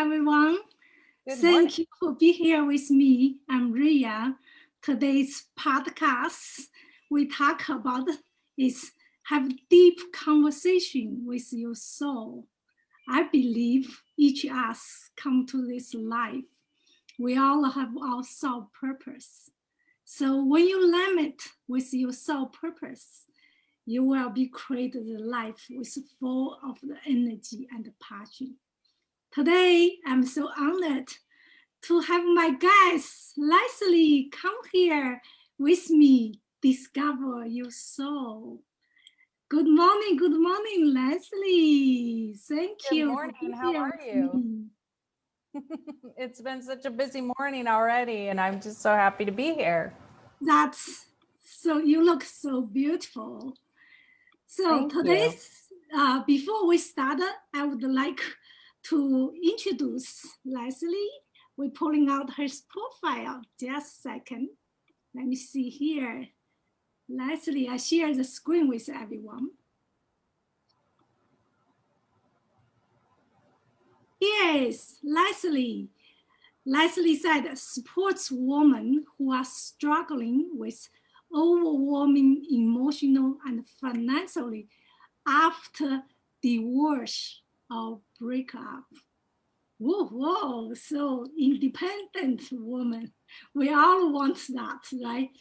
everyone. Thank you for being here with me. I'm Riya. Today's podcast we talk about is have deep conversation with your soul. I believe each of us come to this life. We all have our soul purpose. So when you limit with your soul purpose, you will be created a life with full of the energy and the passion. Today, I'm so honored to have my guest, Leslie, come here with me, discover your soul. Good morning, Leslie. Thank you. Good morning, how are you? It's been such a busy morning already, and I'm just so happy to be here. That's so, you look so beautiful. So today's, before we start, I would like to introduce Leslie. We're pulling out her profile. Just a second. Let me see here. Leslie, I share the screen with everyone. Here is Leslie. Leslie said, sportswoman who are struggling with overwhelming emotional and financially after divorce or breakup. Whoa, so independent woman. We all want that, right?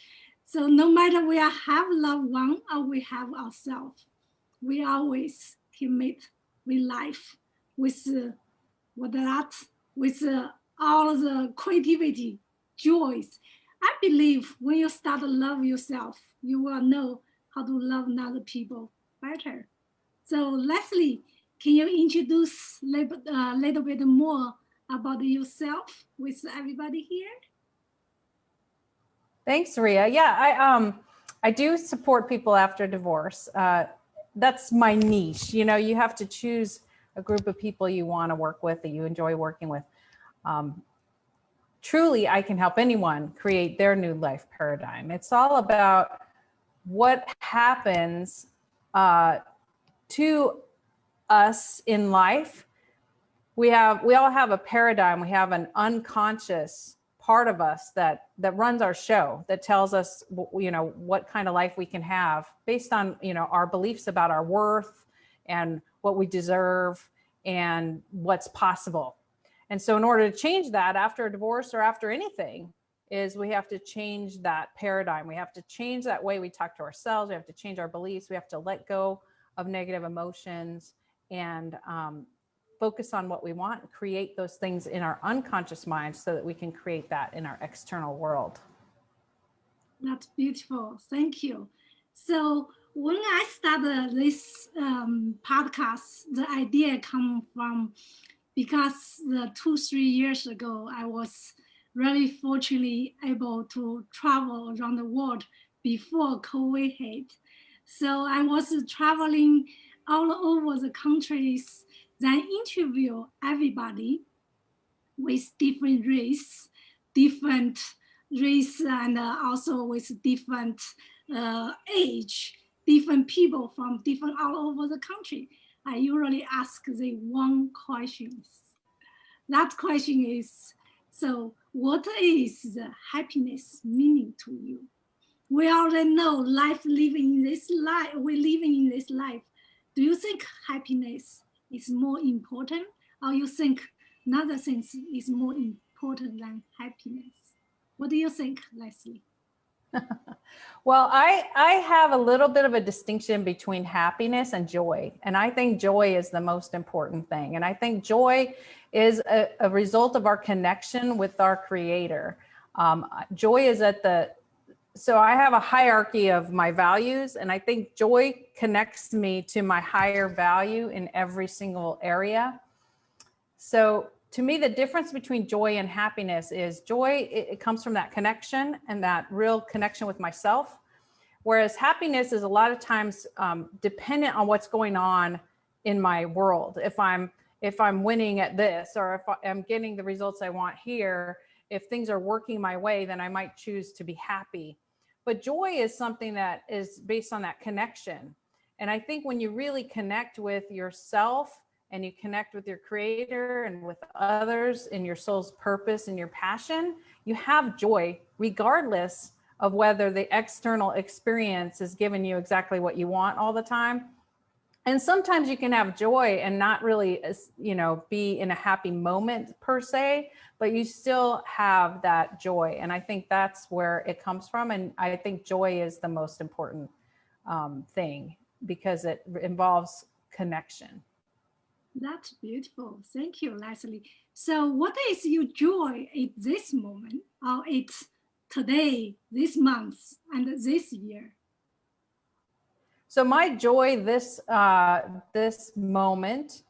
So no matter we have loved one or we have ourselves, we always commit with life, with all the creativity, joys. I believe when you start to love yourself, you will know how to love other people better. So Leslie, can you introduce a little bit more about yourself with everybody here? Thanks, Riya. Yeah, I do support people after divorce. That's my niche. You know, you have to choose a group of people you want to work with, that you enjoy working with. Truly, I can help anyone create their new life paradigm. It's all about what happens to us in life. We all have a paradigm. We have an unconscious part of us that runs our show, that tells us, you know, what kind of life we can have based on, you know, our beliefs about our worth and what we deserve and what's possible. And so in order to change that after a divorce or after anything, is we have to change that paradigm. We have to change that way we talk to ourselves. We have to change our beliefs. We have to let go of negative emotions and focus on what we want and create those things in our unconscious mind so that we can create that in our external world. That's beautiful. Thank you. So when I started this podcast, the idea come from because 2-3 years ago, I was really fortunately able to travel around the world before COVID hit. So I was traveling all over the countries, then interview everybody with different race and also with different age, different people from different all over the country. I usually ask the one question. That question is, so what is the happiness meaning to you? We already know life living in this life, we're living in this life. Do you think happiness is more important, or you think another thing is more important than happiness? What do you think, Leslie? Well, I have a little bit of a distinction between happiness and joy. And I think joy is the most important thing. And I think joy is a result of our connection with our creator. Joy is so I have a hierarchy of my values, and I think joy connects me to my higher value in every single area. So to me, the difference between joy and happiness is joy, it comes from that connection and that real connection with myself. Whereas happiness is a lot of times dependent on what's going on in my world. If I'm winning at this, or if I'm getting the results I want here, if things are working my way, then I might choose to be happy. But joy is something that is based on that connection. And I think when you really connect with yourself and you connect with your creator and with others in your soul's purpose and your passion, you have joy regardless of whether the external experience is giving you exactly what you want all the time. And sometimes you can have joy and not really, be in a happy moment per se, but you still have that joy. And I think that's where it comes from. And I think joy is the most important thing because it involves connection. That's beautiful. Thank you, Leslie. So what is your joy at this moment, or it's today, this month, and this year? So my joy this moment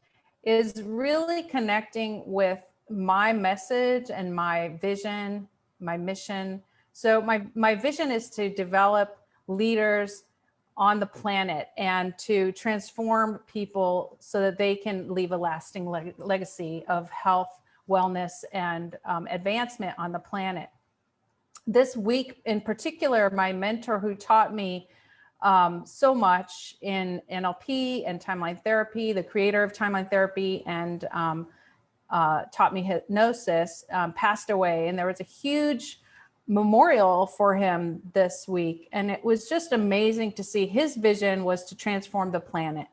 is really connecting with my message and my vision, my mission. So my vision is to develop leaders on the planet and to transform people so that they can leave a lasting legacy of health, wellness, and advancement on the planet. This week in particular, my mentor who taught me so much in NLP and timeline therapy, the creator of timeline therapy, and taught me hypnosis, passed away. And there was a huge memorial for him this week. And it was just amazing to see. His vision was to transform the planet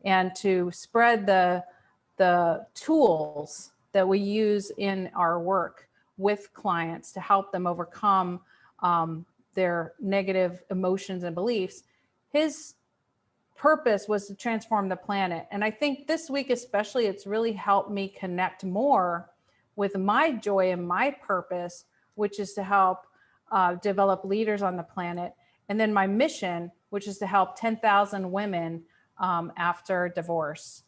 and to spread the tools that we use in our work with clients to help them overcome their negative emotions and beliefs. His purpose was to transform the planet. And I think this week especially, it's really helped me connect more with my joy and my purpose, which is to help develop leaders on the planet. And then my mission, which is to help 10,000 women after divorce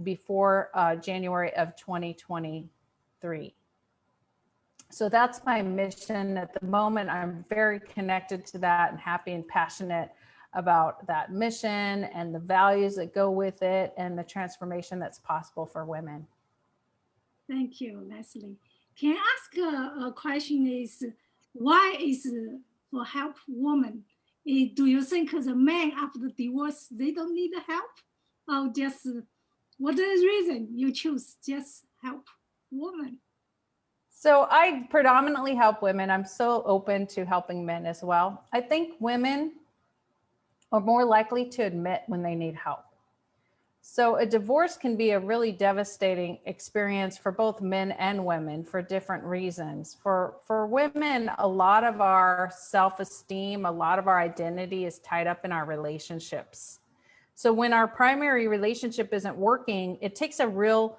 before January of 2023. So that's my mission at the moment. I'm very connected to that and happy and passionate about that mission and the values that go with it and the transformation that's possible for women. Thank you, Leslie. Can I ask a question is, why is for help women? Do you think the men after divorce, they don't need help? Or just, what is the reason you choose just help women? So I predominantly help women. I'm so open to helping men as well. I think women are more likely to admit when they need help. So a divorce can be a really devastating experience for both men and women for different reasons. For women, a lot of our self-esteem, a lot of our identity is tied up in our relationships. So when our primary relationship isn't working, it takes a real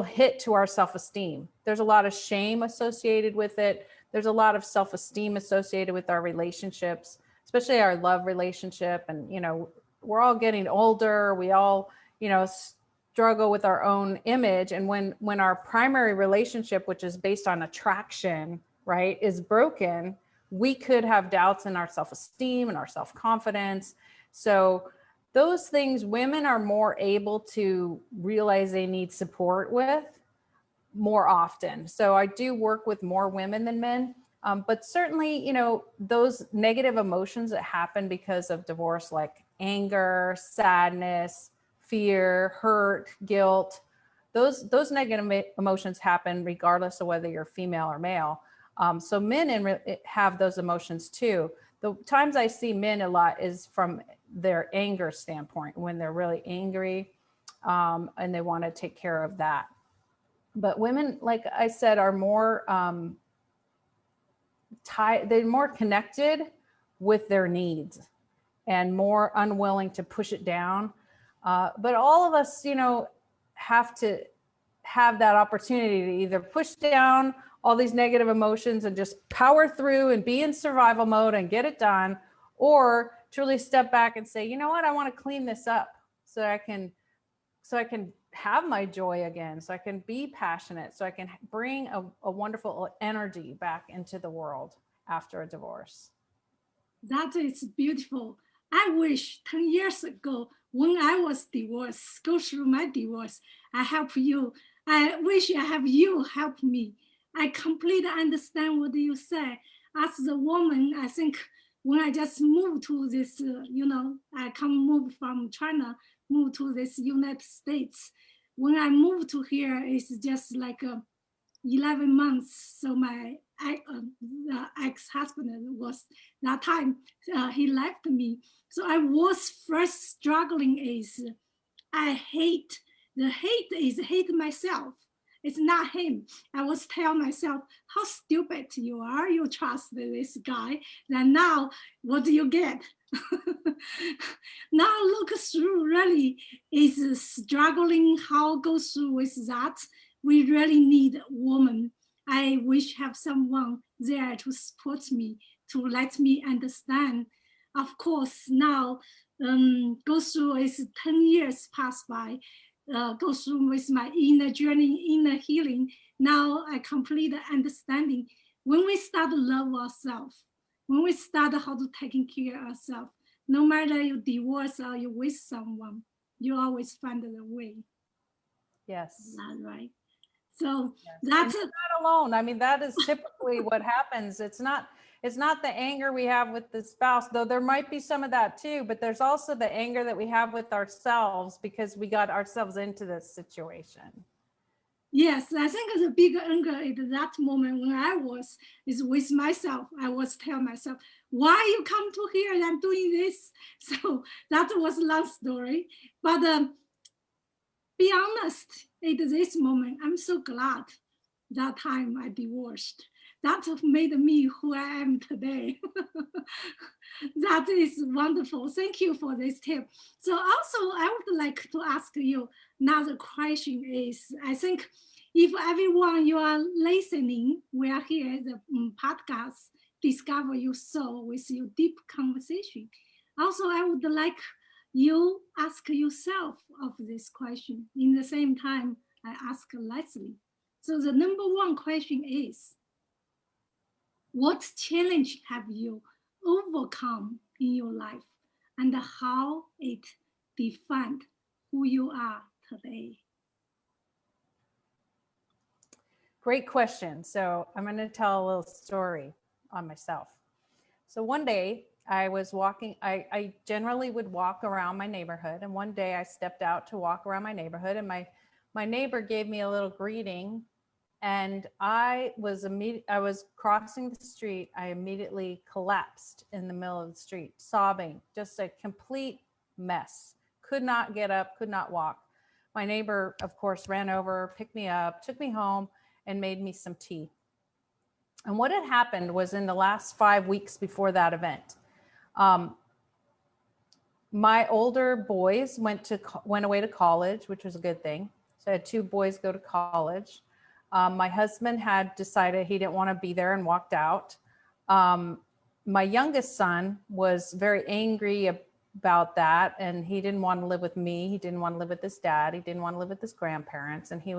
hit to our self-esteem. There's a lot of shame associated with it. There's a lot of self-esteem associated with our relationships, especially our love relationship. And, we're all getting older. We all, struggle with our own image. And when our primary relationship, which is based on attraction, right, is broken, we could have doubts in our self-esteem and our self-confidence. So those things women are more able to realize they need support with more often. So I do work with more women than men, but certainly, those negative emotions that happen because of divorce, like anger, sadness, fear, hurt, guilt, those negative emotions happen regardless of whether you're female or male. So men have those emotions too. The times I see men a lot is from their anger standpoint, when they're really angry and they want to take care of that. But women, like I said, are more they're more connected with their needs and more unwilling to push it down. But all of us, have to have that opportunity to either push down all these negative emotions and just power through and be in survival mode and get it done, or truly step back and say, you know what, I want to clean this up so I can have my joy again, so I can be passionate, so I can bring a wonderful energy back into the world after a divorce. That is beautiful. I wish 10 years ago, when I was divorced, go through my divorce, I help you. I wish I have you help me. I completely understand what you say. As the woman, I think when I just moved to this, I come move from China, move to this United States. When I moved to here, it's just like 11 months. So my ex-husband was that time, he left me. So I was first struggling is the hate is hate myself. It's not him. I was tell myself, how stupid you are. You trust this guy. Then now, what do you get? Now look through really is struggling how go through with that. We really need a woman. I wish have someone there to support me, to let me understand. Of course, now go through is 10 years pass by, go through with my inner journey, inner healing. Now I complete understanding. When we start to love ourselves, when we start how to taking care of ourselves, no matter you divorce or you with someone, you always find a way. Yes. That's right. So yes. that's not alone. I mean, that is typically what happens. It's not the anger we have with the spouse, though there might be some of that too, but there's also the anger that we have with ourselves because we got ourselves into this situation. Yes, I think the big anger at that moment when I was is with myself. I was tell myself, why you come to here and I'm doing this? So that was long story. But be honest, at this moment, I'm so glad that time I divorced. That made me who I am today. That is wonderful. Thank you for this tip. So also I would like to ask you another question is, I think if everyone you are listening, we are here the podcast, Discover Your Soul with your deep conversation. Also, I would like you ask yourself of this question. In the same time, I ask Leslie. So the number one question is, what challenge have you overcome in your life and how it defined who you are today? Great question. So I'm going to tell a little story on myself. So one day I was walking, I generally would walk around my neighborhood. And one day I stepped out to walk around my neighborhood and my neighbor gave me a little greeting. And I was crossing the street. I immediately collapsed in the middle of the street, sobbing, just a complete mess. Could not get up, could not walk. My neighbor, of course, ran over, picked me up, took me home, and made me some tea. And what had happened was in the last 5 weeks before that event, my older boys went away to college, which was a good thing. So I had 2 boys go to college. My husband had decided he didn't want to be there and walked out. My youngest son was very angry about that, and he didn't want to live with me. He didn't want to live with his dad. He didn't want to live with his grandparents, and he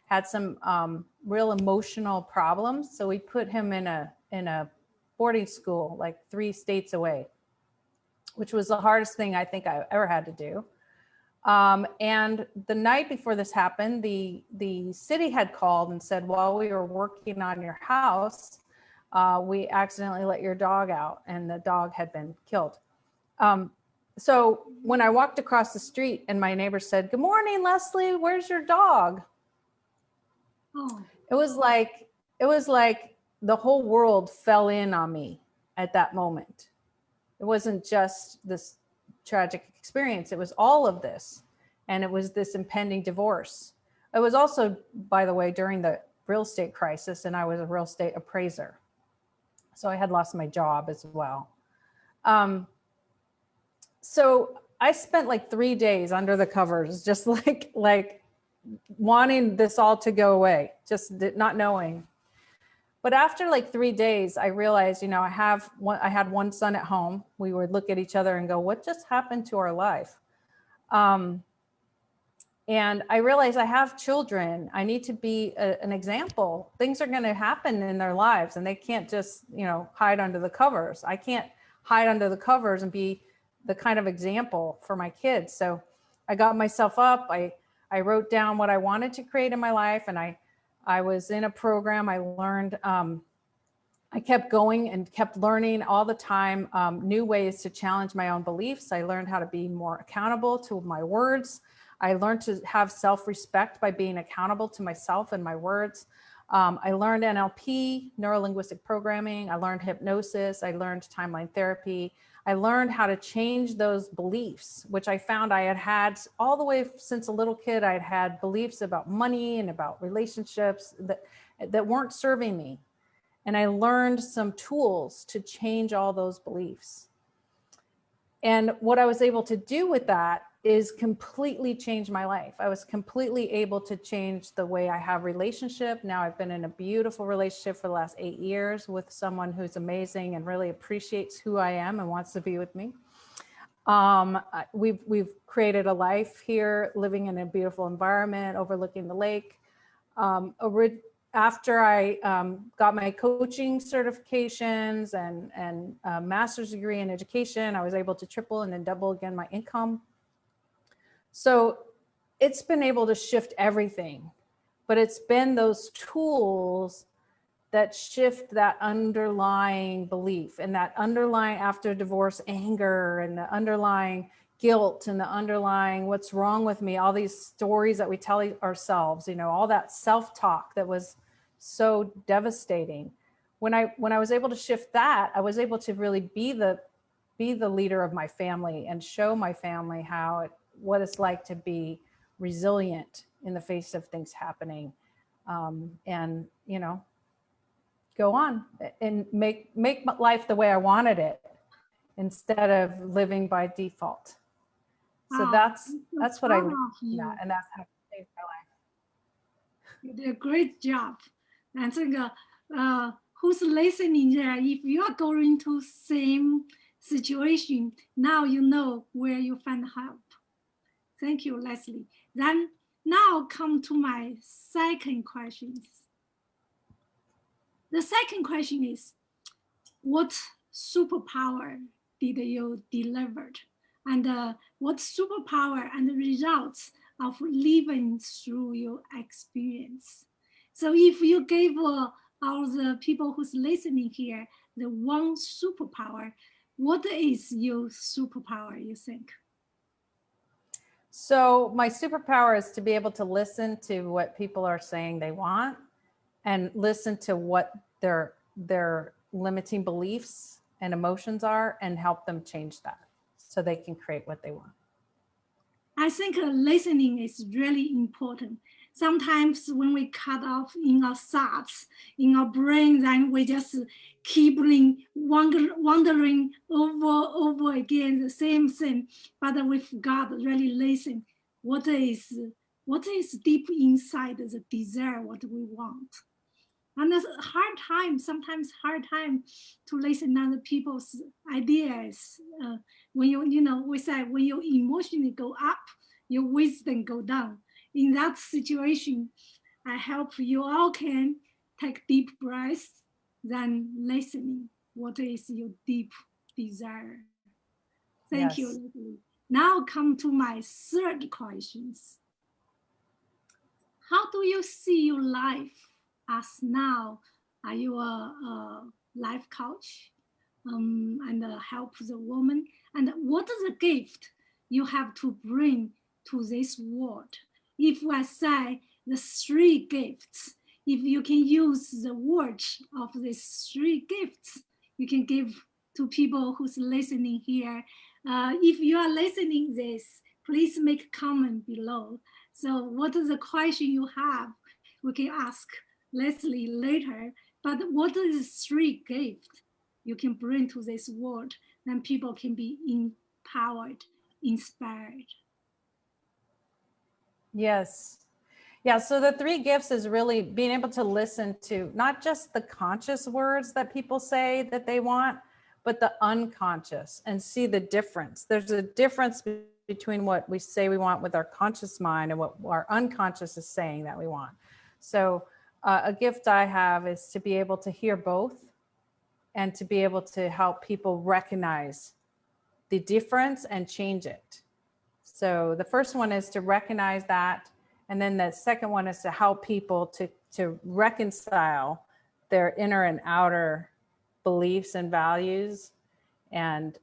had some real emotional problems. So we put him in a boarding school like 3 states away, which was the hardest thing I think I ever had to do. And the night before this happened, the city had called and said, while we were working on your house, we accidentally let your dog out, and the dog had been killed. So when I walked across the street and my neighbor said, "Good morning, Leslie, where's your dog?" Oh. It was like the whole world fell in on me at that moment. It wasn't just this tragic experience. It was all of this. And it was this impending divorce. It was also, by the way, during the real estate crisis, and I was a real estate appraiser. So I had lost my job as well. So I spent like 3 days under the covers, just like wanting this all to go away, just not knowing. But after like 3 days, I realized, I had one son at home. We would look at each other and go, what just happened to our life? And I realized I have children. I need to be an example. Things are going to happen in their lives, and they can't just, hide under the covers. I can't hide under the covers and be the kind of example for my kids. So I got myself up. I wrote down what I wanted to create in my life, and I was in a program. I learned I kept going and kept learning all the time, new ways to challenge my own beliefs. I learned how to be more accountable to my words. I learned to have self-respect by being accountable to myself and my words. I learned NLP, neuro-linguistic programming. I learned hypnosis. I learned timeline therapy. I learned how to change those beliefs, which I found I had had all the way since a little kid. I'd had beliefs about money and about relationships that weren't serving me. And I learned some tools to change all those beliefs. And what I was able to do with that is completely change my life. I was completely able to change the way I have relationship. Now I've been in a beautiful relationship for the last 8 years with someone who's amazing and really appreciates who I am and wants to be with me. We've created a life here, living in a beautiful environment, overlooking the lake. After I got my coaching certifications and a master's degree in education, I was able to triple and then double again my income. So it's been able to shift everything, but it's been those tools that shift that underlying belief and that underlying after divorce anger and the underlying guilt and the underlying what's wrong with me, all these stories that we tell ourselves, you know, all that self-talk that was so devastating. When I was able to shift that, I was able to really be the leader of my family and show my family what it's like to be resilient in the face of things happening, and you know, go on and make life the way I wanted it instead of living by default. So that's what I learned from that, and that's how it changed my life. You did a great job. And who's listening there, if you are going to same situation, now you know where you find help. Thank you, Leslie. Then now come to my second questions. The second question is, what superpower did you deliver? And what superpower and the results of living through your experience? So if you gave all the people who's listening here the one superpower, what is your superpower, you think? So my superpower is to be able to listen to what people are saying they want and listen to what their limiting beliefs and emotions are and help them change that so they can create what they want. I think listening is really important. Sometimes when we cut off in our thoughts, in our brain, then we just keep wondering over again the same thing. But we forgot to really listen. What is deep inside the desire, what we want? And it's sometimes hard time to listen to other people's ideas. When we say when your emotions go up, your wisdom go down. In that situation, I hope you all can take deep breaths, then listening. What is your deep desire? Thank you, Leslie. Now come to my third questions. How do you see your life as now? Are you a life coach and help the woman? And what is the gift you have to bring to this world? If I say the 3 gifts, if you can use the words of these 3 gifts, you can give to people who's listening here. If you are listening this, please make a comment below. So what is the question you have? We can ask Leslie later, but what is 3 gifts you can bring to this world? Then people can be empowered, inspired. Yes. Yeah, so the 3 gifts is really being able to listen to not just the conscious words that people say that they want, but the unconscious and see the difference. There's a difference between what we say we want with our conscious mind and what our unconscious is saying that we want. So a gift I have is to be able to hear both and to be able to help people recognize the difference and change it. So the first one is to recognize that. And then the second one is to help people to reconcile their inner and outer beliefs and values. And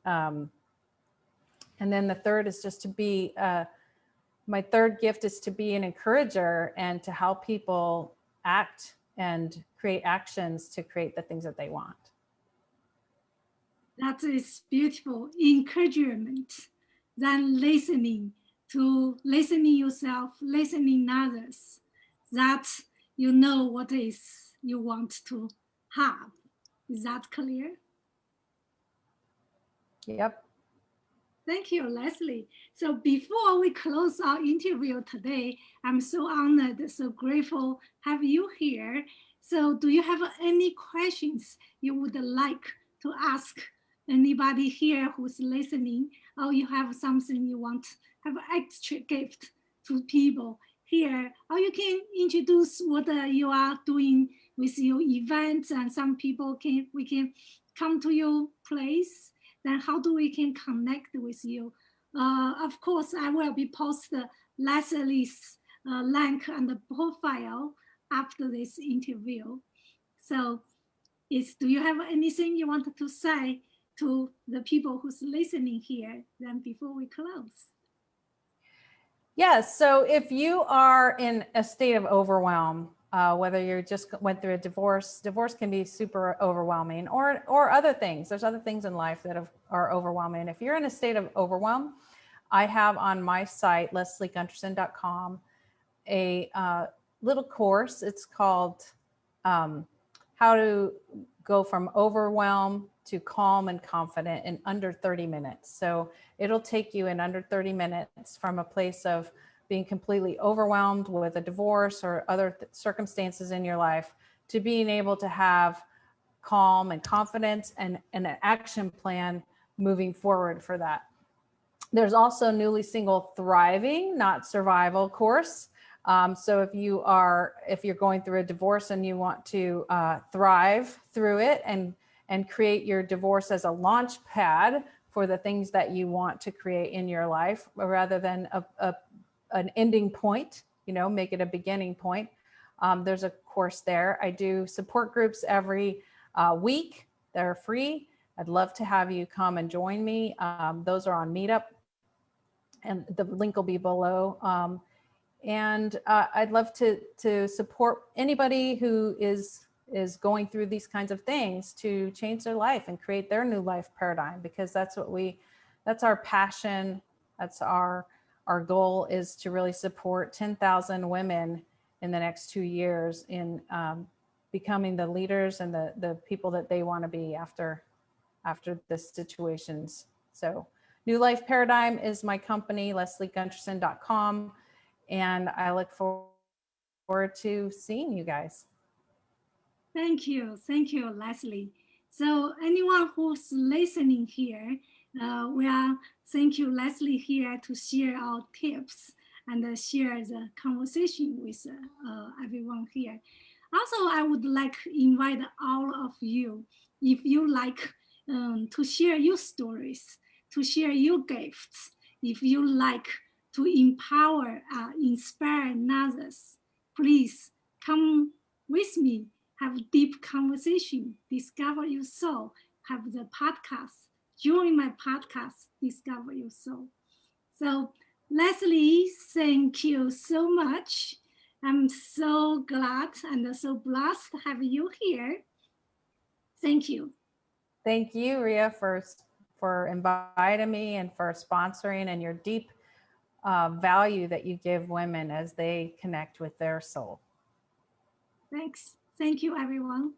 then the third is just to be, my third gift is to be an encourager and to help people act and create actions to create the things that they want. That is beautiful. Encouragement, then listening yourself, listening others, that you know what is you want to have. Is that clear? Yep. Thank you, Leslie. So before we close our interview today, I'm so honored, so grateful to have you here. So do you have any questions you would like to ask anybody here who's listening, or you have something you want to have extra gift to people here, or you can introduce what you are doing with your events, and some people we can come to your place. Then how do we can connect with you? Of course, I will be post Leslie's link and the profile after this interview. So do you have anything you wanted to say to the people who's listening here then before we close? Yes. So if you are in a state of overwhelm, whether you just went through a divorce can be super overwhelming, or other things. There's other things in life that are overwhelming. If you're in a state of overwhelm, I have on my site, lesliegunterson.com, a little course. It's called How to Go from Overwhelm to Calm and Confident in under 30 minutes. So it'll take you in under 30 minutes from a place of being completely overwhelmed with a divorce or other circumstances in your life to being able to have calm and confidence and an action plan moving forward for that. There's also Newly Single Thriving, Not Survival course. So if you're going through a divorce and you want to thrive through it and create your divorce as a launch pad for the things that you want to create in your life, rather than an ending point, make it a beginning point. There's a course there. I do support groups every week. They're free. I'd love to have you come and join me. Those are on Meetup, and the link will be below. And I'd love to support anybody who is going through these kinds of things to change their life and create their new life paradigm, because that's our passion. That's our goal, is to really support 10,000 women in the next 2 years in becoming the leaders and the people that they want to be after the situations. So New Life Paradigm is my company, lesliegunterson.com. And I look forward to seeing you guys. Thank you, Leslie. So anyone who's listening here, thank you, Leslie, here to share our tips and share the conversation with everyone here. Also, I would like to invite all of you, if you like to share your stories, to share your gifts, if you like to empower, inspire others, please come with me, have a deep conversation, discover your soul, have the podcast, join my podcast, Discover Your Soul. So Leslie, thank you so much. I'm so glad and so blessed to have you here. Thank you. Thank you, Riya, for inviting me and for sponsoring, and your deep value that you give women as they connect with their soul. Thanks. Thank you, everyone.